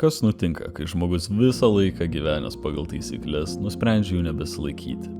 Kas nutinka, kai žmogus visą laiką gyvenęs pagal taisyklės nusprendžia jų nebesilaikyti?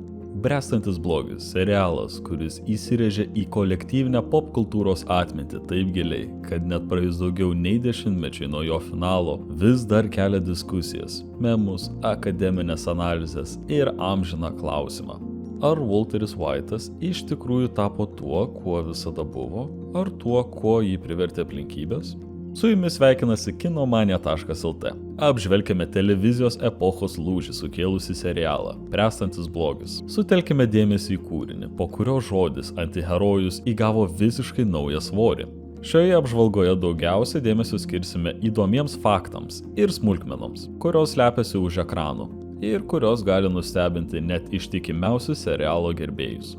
Bręstantis blogis – serialas, kuris įsirėžė į kolektyvinę popkultūros atmintį taip giliai, kad net praėjus daugiau nei 10 mečiai nuo jo finalo vis dar kelia diskusijas, memus, akademinės analizės ir amžiną klausimą. Ar Walteris White'as iš tikrųjų tapo tuo, kuo visada buvo, ar tuo, kuo jį privertė aplinkybės? Su jumis sveikinasi kinomania.lt. Apžvelkime televizijos epochos lūžį sukėlusi serialą Bręstantis blogis. Sutelkime dėmesį į kūrinį, po kurio žodis antiherojus įgavo visiškai naują svorį. Šioje apžvalgoje daugiausia dėmesio skirsime įdomiems faktams ir smulkmenoms, kurios slepiasi už ekranų ir kurios gali nustebinti net ištikimiausius serialo gerbėjus.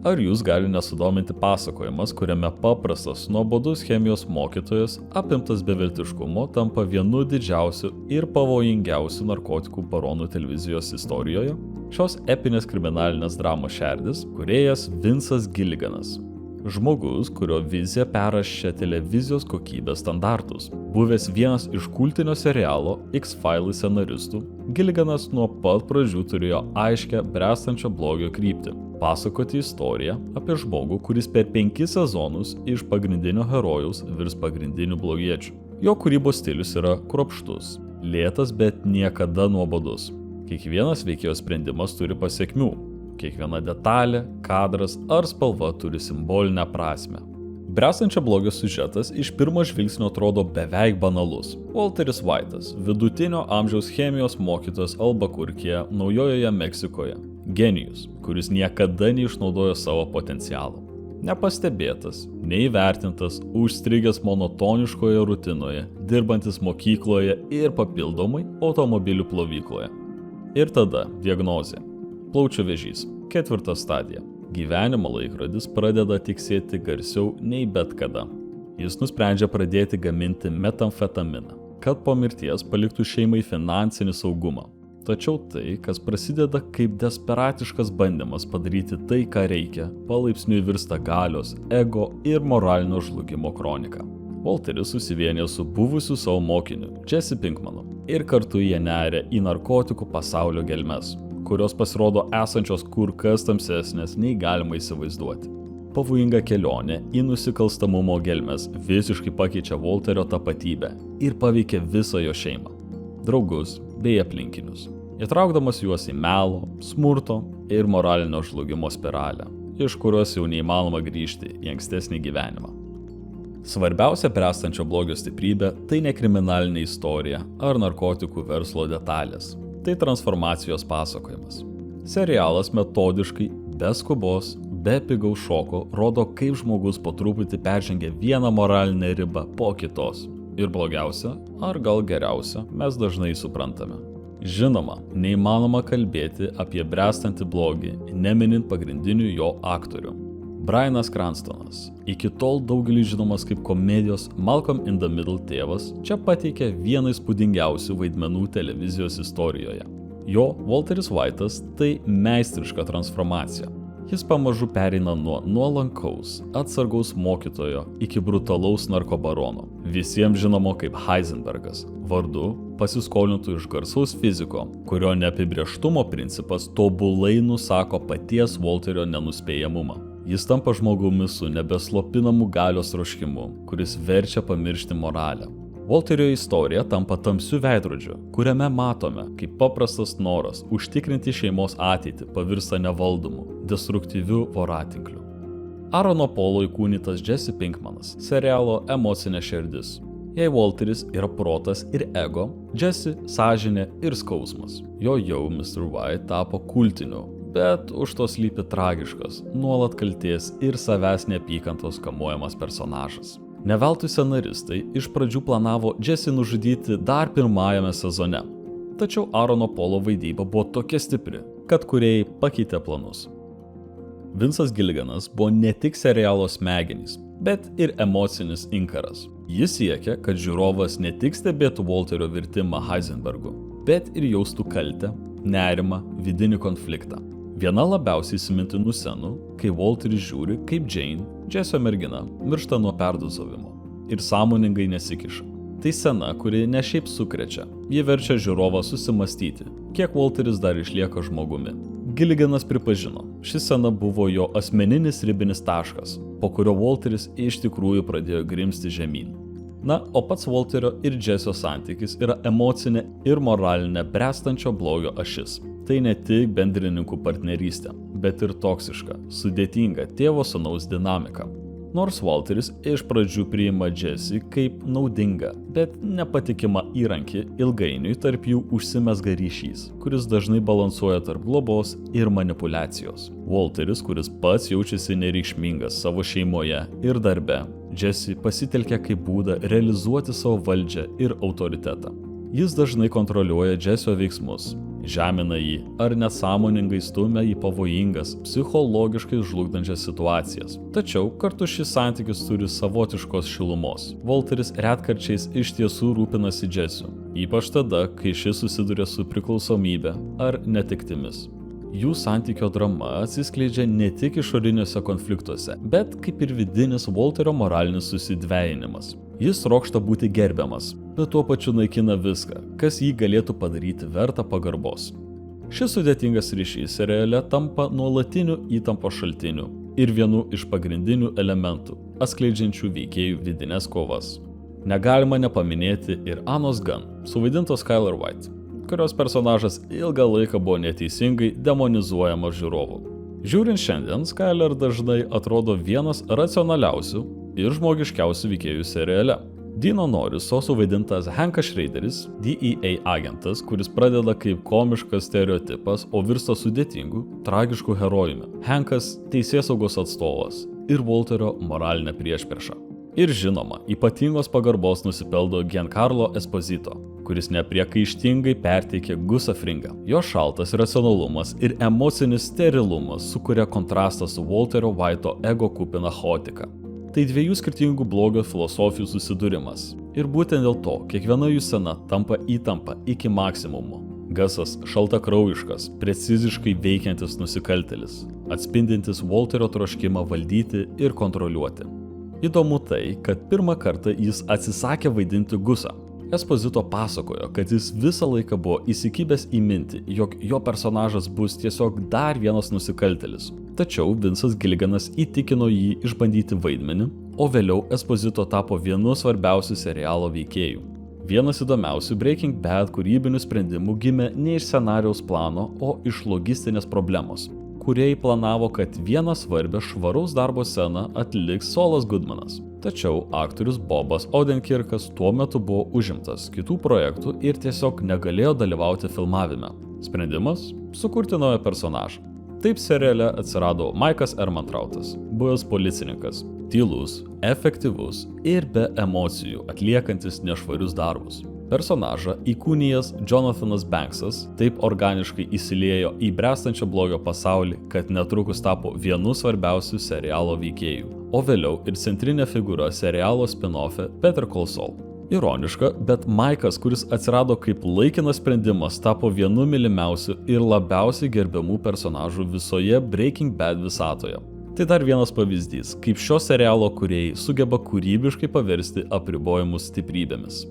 Ar jūs gali nesudominti pasakojimas, kuriame paprastas, nuobodus chemijos mokytojas, apimtas beviltiškumo, tampa vienu didžiausiu ir pavojingiausiu narkotikų baronų televizijos istorijoje? Šios epinės kriminalinės dramos šerdis – kūrėjas Vincas Gilliganas. Žmogus, kurio vizija perrašė televizijos kokybės standartus. Buvęs vienas iš kultinio serialo X-Files scenaristų, Gilliganas nuo pat pradžių turėjo aiškę bręstančio blogio kryptį. Pasakoti istoriją apie žmogų, kuris per 5 sezonus iš pagrindinio herojaus virs pagrindiniu blogiečiu. Jo kūrybos stilius yra kruopštus, lėtas, bet niekada nuobodus. Kiekvienas veikėjo sprendimas turi pasekmių. Kiekviena detalė, kadras ar spalva turi simbolinę prasmę. Bręstančio blogio siužetas iš pirmo žvilgsnio atrodo beveik banalus. Walteris White'as, vidutinio amžiaus chemijos mokytojas Albakurkėje, Naujojoje Meksikoje. Genijus, kuris niekada neišnaudojo savo potencialo. Nepastebėtas, neįvertintas, užstrigęs monotoniškoje rutinoje, dirbantis mokykloje ir papildomai automobilių plovykloje. Ir tada diagnozė. Plaučių vėžys, 4 stadija. Gyvenimo laikrodis pradeda tiksėti garsiau nei bet kada. Jis nusprendžia pradėti gaminti metamfetaminą, kad po mirties paliktų šeimai finansinį saugumą. Tačiau tai, kas prasideda kaip desperatiškas bandymas padaryti tai, ką reikia, palaipsniui virsta galios, ego ir moralinio žlugimo kronika. Walteris susivienė su buvusiu savo mokiniu, Jesse Pinkmanu, ir kartu jie neria į narkotikų pasaulio gelmes, kurios pasirodo esančios kur kas tamsesnės nei galima įsivaizduoti. Pavojinga kelionė į nusikalstamumo gelmes visiškai pakeičia Walterio tapatybę ir paveikia visą jo šeimą, draugus bei aplinkinius, įtraukdamas juos į melo, smurto ir moralinio žlugimo spiralę, iš kurios jau neįmanoma grįžti į ankstesnį gyvenimą. Svarbiausia bręstančio blogio stiprybė – tai ne kriminalinė istorija ar narkotikų verslo detalės. Tai transformacijos pasakojimas. Serialas metodiškai, be skubos, be pigaus šoko rodo, kaip žmogus po truputį peržengia vieną moralinę ribą po kitos. Ir blogiausia, ar gal geriausia, mes dažnai suprantame. Žinoma, neįmanoma kalbėti apie bręstantį blogį, neminint pagrindinių jo aktorių. Bryanas Cranstonas, iki tol daugelį žinomas kaip komedijos Malcolm in the Middle tėvas, čia pateikė vieną įspūdingiausių vaidmenų televizijos istorijoje. Jo Walteris White'as tai meistriška transformacija. Jis pamažu pereina nuo nuolankaus, atsargaus mokytojo iki brutalaus narkobarono, visiems žinomo kaip Heisenbergas, vardu pasiskolintų iš garsaus fiziko, kurio neapibrėžtumo principas tobulai nusako paties Walterio nenuspėjamumą. Jis tampa žmogumi su nebeslopinamu galios troškimu, kuris verčia pamiršti moralę. Walterio istorija tampa tamsiu veidrodžiu, kuriame matome, kaip paprastas noras užtikrinti šeimos ateitį pavirsta nevaldomu, destruktyviu voratinkliu. Aarono Polo įkūnytas Jesse Pinkmanas, serialo emocinė širdis. Jei Walteris yra protas ir ego, Jesse sąžinė ir skausmas. Jo jau Mr. White tapo kultiniu, bet už to slypi tragiškas, nuolat kaltės ir savęs neapykantos kamuojamas personažas. Ne veltui scenaristai iš pradžių planavo Jesse nužudyti dar pirmajame sezone. Tačiau Aarono Polo vaidyba buvo tokia stipri, kad kūrėjai pakeitė planus. Vincas Gilliganas buvo ne tik serialo smegenys, bet ir emocinis inkaras. Jis siekia, kad žiūrovas ne tik stebėtų Walterio virtimą Heisenbergu, bet ir jaustų kaltę, nerimą, vidinį konfliktą. Viena labiausiai įsimintinų scenų, kai Walteris žiūri, kaip Jane, Jessio mergina, miršta nuo perdozavimo ir sąmoningai nesikiša. Tai scena, kuri ne šiaip sukrečia, ji verčia žiūrovą susimastyti, kiek Walteris dar išlieka žmogumi. Gilliganas pripažino, ši scena buvo jo asmeninis ribinis taškas, po kurio Walteris iš tikrųjų pradėjo grimzti žemyn. Na, o pats Walterio ir Jessio santykis yra emocinė ir moralinė bręstančio blogio ašis. Tai ne tik bendrininkų partnerystė, bet ir toksiška, sudėtinga tėvo-sūnaus dinamika. Nors Walteris iš pradžių priima Jessie kaip naudingą, bet nepatikimą įrankį, ilgainiui tarp jų užsimezga ryšys, kuris dažnai balansuoja tarp globos ir manipulacijos. Walteris, kuris pats jaučiasi nereikšmingas savo šeimoje ir darbe, Jessie pasitelkia kaip būdą realizuoti savo valdžią ir autoritetą. Jis dažnai kontroliuoja Jessio veiksmus, žemina jį ar nesąmoningai stumia į pavojingas, psichologiškai žlugdančias situacijas. Tačiau kartu šis santykis turi savotiškos šilumos. Walteris retkarčiais iš tiesų rūpinasi Jessiu, ypač tada, kai šis susiduria su priklausomybe ar netektimis. Jų santykio drama atsiskleidžia ne tik išoriniuose konfliktuose, bet kaip ir vidinis Walterio moralinis susidvejinimas. Jis trokšta būti gerbiamas, bet tuo pačiu naikina viską, kas jį galėtų padaryti vertą pagarbos. Šis sudėtingas ryšys seriale tampa nuolatiniu įtampos šaltiniu ir vienu iš pagrindinių elementų, atskleidžiančių veikėjų vidinės kovas. Negalima nepaminėti ir Annos Gunn, suvaidintos Skyler White, kurios personažas ilgą laiką buvo neteisingai demonizuojamas žiūrovų. Žiūrint šiandien, Skyler dažnai atrodo vienas racionaliausių ir žmogiškiausių veikėjų seriale. Dino Norriso suvaidintas Hankas Schraderis, DEA agentas, kuris pradeda kaip komiškas stereotipas, o virsta sudėtingu, tragišku herojumi. Hankas – teisėsaugos atstovas ir Walterio moralinė priešprieša. Ir žinoma, ypatingos pagarbos nusipelno Giancarlo Esposito, kuris nepriekaištingai perteikė Gusą Fringą. Jo šaltas racionalumas ir emocinis sterilumas sukuria kontrastą su Walterio White'o ego kupina chaotika. Tai dviejų skirtingų blogio filosofijų susidūrimas. Ir būtent dėl to kiekviena jų scena tampa įtampa iki maksimumo. Gusas šaltakraujiškas, preciziškai veikiantis nusikaltėlis, atspindintis Walterio troškimą valdyti ir kontroliuoti. Įdomu tai, kad pirmą kartą jis atsisakė vaidinti Gusą. Esposito pasakojo, kad jis visą laiką buvo įsikibęs į mintį, jog jo personažas bus tiesiog dar vienas nusikaltėlis. Tačiau Vince'as Gilliganas įtikino jį išbandyti vaidmenį, o vėliau Esposito tapo vienu svarbiausių serialo veikėjų. Vienas įdomiausių Breaking Bad kūrybinių sprendimų gimė ne iš scenarijaus plano, o iš logistinės problemos, kūrėjai planavo, kad vieną svarbę švaraus darbo sceną atliks Saulas Goodmanas. Tačiau aktorius Bobas Odenkirkas tuo metu buvo užimtas kitų projektų ir tiesiog negalėjo dalyvauti filmavime. Sprendimas – sukurti naują personažą. Taip seriale atsirado Maikas Ehrmantrautas, buvęs policininkas, tylus, efektyvus ir be emocijų atliekantis nešvarius darbus. Personažą įkūnijęs Jonathanas Banksas taip organiškai įsiliejo į bręstančio blogio pasaulį, kad netrukus tapo vienu svarbiausių serialo veikėjų, o vėliau ir centrinė figūra serialo spin-off'e Better Call Saul. Ironiška, bet Maikas, kuris atsirado kaip laikinas sprendimas, tapo vienu mylimiausių ir labiausiai gerbiamų personažų visoje Breaking Bad visatoje. Tai dar vienas pavyzdys, kaip šio serialo kūrėjai sugeba kūrybiškai paversti apribojimus stiprybėmis.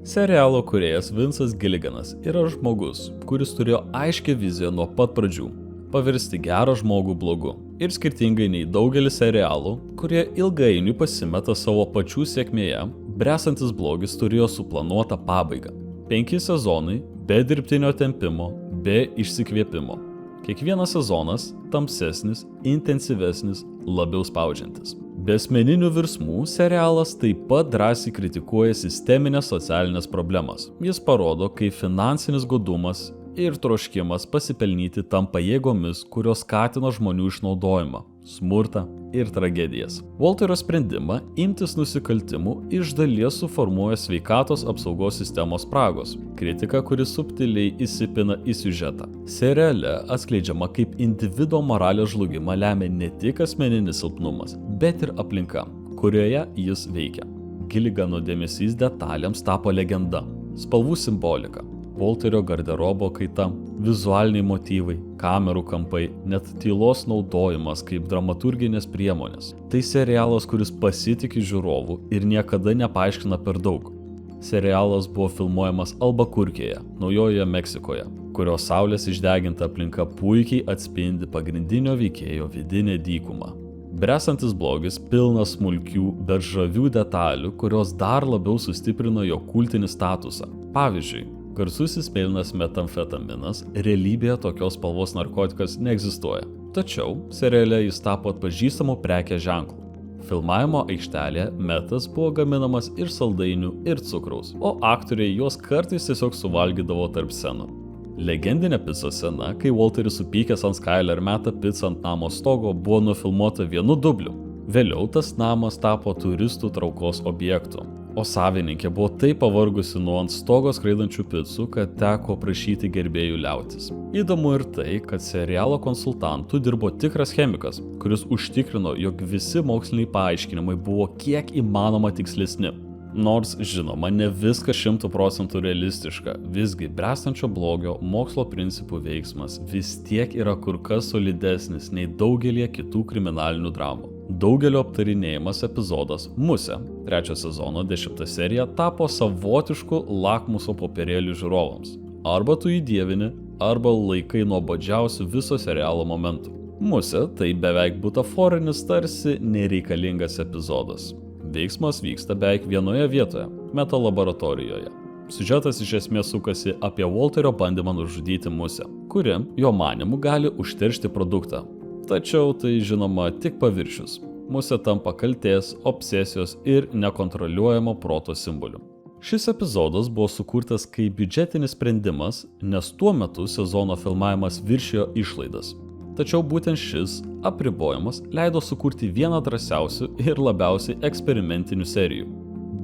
Serialo kūrėjas Vince'as Gilliganas yra žmogus, kuris turėjo aiškią viziją nuo pat pradžių – paversti gerą žmogų blogu. Ir skirtingai nei daugelis serialų, kurie ilgainiui pasimeta savo pačių sėkmėje, bręstantis blogis turėjo suplanuotą pabaigą. 5 sezonai, be dirbtinio tempimo, be išsikvėpimo. Kiekvienas sezonas tamsesnis, intensyvesnis, labiau spaudžiantis. Be asmeninių virsmų, serialas taip pat drąsiai kritikuoja sisteminės socialinės problemas. Jis parodo, kaip finansinis godumas ir troškimas pasipelnyti tampa jėgomis, kurios skatina žmonių išnaudojimą, smurtą ir tragedijas. Walterio sprendimą imtis nusikaltimų iš dalies suformuoja sveikatos apsaugos sistemos spragos, kritika, kuri subtiliai įsipina į siužetą. Seriale atskleidžiama, kaip individo moralės žlugimą lemia ne tik asmeninis silpnumas, bet ir aplinka, kurioje jis veikia. Gilligano dėmesys detalėms tapo legenda. Spalvų simbolika, Walterio garderobo kaita, vizualiniai motyvai, kamerų kampai, net tylos naudojimas kaip dramaturginės priemonės. Tai serialas, kuris pasitiki žiūrovų ir niekada nepaaiškina per daug. Serialas buvo filmuojamas Albakurkėje, Naujojoje Meksikoje, kurios saulės išdeginta aplinka puikiai atspindi pagrindinio veikėjo vidinę dykumą. Bręstantis blogis pilnas smulkių, bet žavių detalių, kurios dar labiau sustiprino jo kultinį statusą. Pavyzdžiui, garsusis mėlynas metamfetaminas realybėje tokios spalvos narkotikas neegzistuoja. Tačiau seriale jis tapo atpažįstamu prekės ženklu. Filmavimo aikštelėje metas buvo gaminamas ir saldainių, ir cukraus, o aktoriai juos kartais tiesiog suvalgydavo tarp scenų. Legendinė picos scena, kai Walteris supykęs ant Skyler meta picą ant namo stogo, buvo nufilmuota vienu dubliu. Vėliau tas namas tapo turistų traukos objektu, o savininkė buvo taip pavargusi nuo ant stogo skraidančių picų, kad teko prašyti gerbėjų liautis. Įdomu ir tai, kad serialo konsultantu dirbo tikras chemikas, kuris užtikrino, jog visi moksliniai paaiškinimai buvo kiek įmanoma tikslesni. Nors, žinoma, ne viskas 100% realistiška, visgi bręstančio blogio mokslo principų veiksmas vis tiek yra kur kas solidesnis nei daugelie kitų kriminalinių dramų. Daugelio aptarinėjimas epizodas Musė, 3 sezono 10 serija, tapo savotišku lakmuso popierėliu žiūrovams. Arba tu jį dievini, arba laikai nuobodžiausių viso serialo momentų. Musė tai beveik butaforinis tarsi nereikalingas epizodas. Veiksmas vyksta beveik vienoje vietoje – metalaboratorijoje. Siužetas iš esmės sukasi apie Walterio bandymą nužudyti musę, kuri, jo manymu, gali užteršti produktą. Tačiau tai žinoma tik paviršius. Musė tampa kaltės, obsesijos ir nekontroliuojamo proto simboliu. Šis epizodas buvo sukurtas kaip biudžetinis sprendimas, nes tuo metu sezono filmavimas viršijo išlaidas. Tačiau būtent šis apribojimas leido sukurti vieną drąsiausių ir labiausiai eksperimentinių serijų.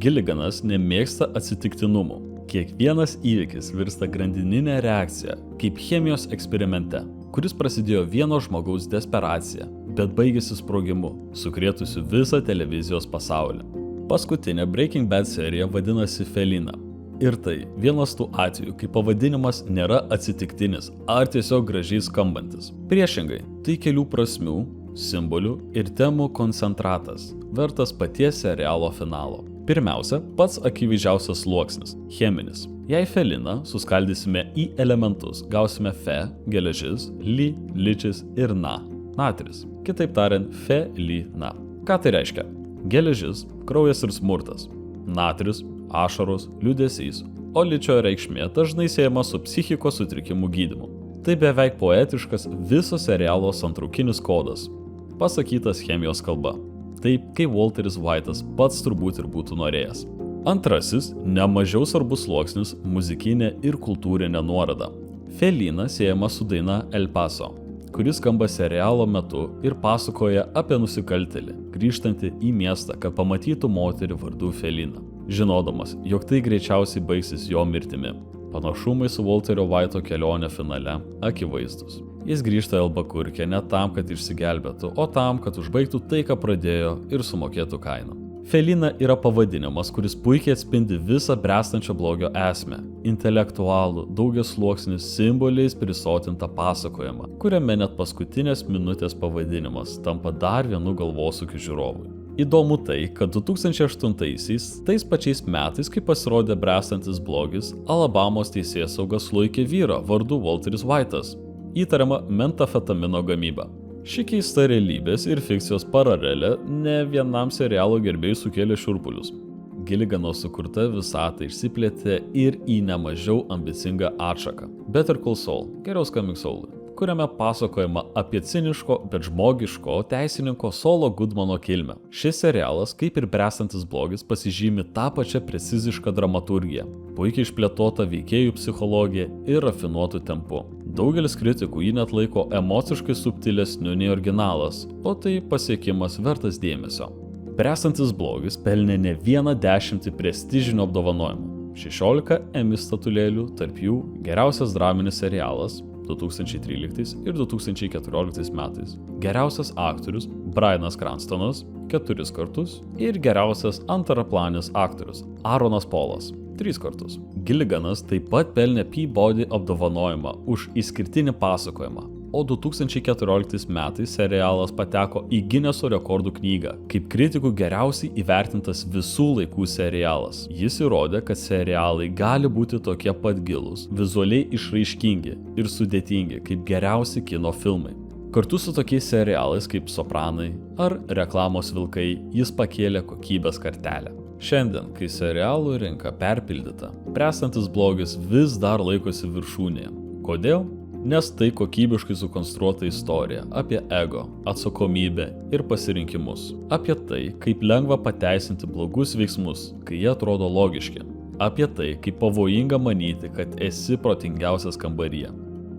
Gilliganas nemėgsta atsitiktinumų. Kiekvienas įvykis virsta grandininė reakcija, kaip chemijos eksperimente, kuris prasidėjo vieno žmogaus desperacija, bet baigėsi sprogimu, sukrėtusiu visą televizijos pasaulį. Paskutinė Breaking Bad serija vadinasi Felina. Ir tai vienas tų atvejų, kai pavadinimas nėra atsitiktinis ar tiesiog gražiai skambantis. Priešingai, tai kelių prasmių, simbolių ir temų koncentratas, vertas paties serialo finalo. Pirmiausia, pats akivaizdžiausias sluoksnis – cheminis. Jei feliną suskaldysime į elementus, gausime fe, geležis, li, ličis ir na, natris. Kitaip tariant, felina. Ką tai reiškia? Geležis – kraujas ir smurtas. Natris – ašaros, liūdesys, o ličio reikšmė dažnai siejama su psichikos sutrikimų gydymu. Tai beveik poetiškas viso serialo santraukinis kodas, pasakytas chemijos kalba. Taip, kaip Walteris White'as pats turbūt ir būtų norėjęs. Antrasis, nemažiau svarbus sluoksnis – muzikinė ir kultūrinė nuoroda. Felina siejama su daina El Paso, kuris skamba serialo metu ir pasakoja apie nusikaltėlį, grįžtantį į miestą, kad pamatytų moterį vardu Felina, žinodamas, jog tai greičiausiai baigsis jo mirtimi. Panašumai su Walterio White'o kelionė finale akivaizdus. Jis grįžta į Albakurkę ne tam, kad išsigelbėtų, o tam, kad užbaigtų tai, ką pradėjo ir sumokėtų kainą. Felina yra pavadinimas, kuris puikiai atspindi visą bręstančio blogio esmę – intelektualų, daugiasluoksnį simboliais prisotintą pasakojimą, kuriame net paskutinės minutės pavadinimas tampa dar vienu galvosūkiu žiūrovui. Įdomu tai, kad 2008-aisiais, tais pačiais metais, kai pasirodė bręstantis blogis, Alabamos teisėsauga sulaikė vyrą vardu Walteris White'as, įtariama metafetamino gamyba. Ši keista realybės ir fikcijos paralelė ne vienam serialo gerbėjui sukėlė šiurpulius. Gilligano sukurta visata išsiplėtė ir į nemažiau ambicingą atšaką – Better Call Saul, geriau skambink Saului, kuriame pasakojama apie ciniško, bet žmogiško teisininko Saulo Goodmano kilmę. Šis serialas, kaip ir bręstantis blogis, pasižymi tą pačią precizišką dramaturgiją, puikiai išplėtota veikėjų psichologija ir rafinuotų tempu. Daugelis kritikų jį net laiko emociškai subtilesniu nei originalas, o tai pasiekimas vertas dėmesio. Bręstantis blogis pelnė ne vieną 10 prestižinių apdovanojimų. 16 Emmy statulėlių, tarp jų geriausias draminis serialas 2013 ir 2014 metais, geriausias aktorius Bryanas Cranstonas 4 kartus ir geriausias antraplanis aktorius Aaronas Paulas 3 kartus. Gilliganas taip pat pelnė Peabody apdovanojimą už išskirtinį pasakojimą, o 2014 metais serialas pateko į Gineso rekordų knygą kaip kritikų geriausiai įvertintas visų laikų serialas. Jis įrodė, kad serialai gali būti tokie pat gilūs, vizualiai išraiškingi ir sudėtingi kaip geriausi kino filmai. Kartu su tokiais serialais kaip Sopranai ar Reklamos vilkai jis pakėlė kokybės kartelę. Šiandien, kai serialų rinka perpildyta, bręstantis blogis vis dar laikosi viršūnėje. Kodėl? Nes tai kokybiškai sukonstruota istorija apie ego, atsakomybę ir pasirinkimus. Apie tai, kaip lengva pateisinti blogus veiksmus, kai jie atrodo logiški. Apie tai, kaip pavojinga manyti, kad esi protingiausias kambaryje.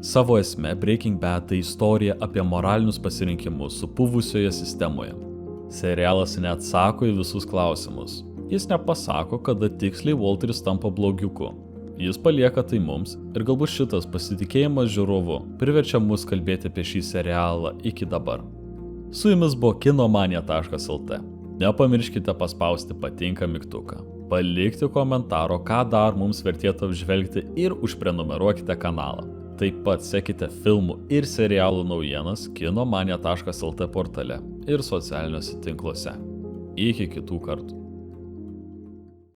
Savo esme Breaking Bad tai istorija apie moralinius pasirinkimus supuvusioje sistemoje. Serialas neatsako į visus klausimus. Jis nepasako, kada tiksliai Walteris tampa blogiuku. Jis palieka tai mums ir galbūt šitas pasitikėjimas žiūrovu priverčia mus kalbėti apie šį serialą iki dabar. Su jumis buvo kinomania.lt. Nepamirškite paspausti patinka mygtuką, palikti komentaro, ką dar mums vertėtų apžvelgti ir užprenumeruokite kanalą. Taip pat sekite filmų ir serialų naujienas kinomania.lt portale ir socialiniuose tinkluose. Iki kitų kartų.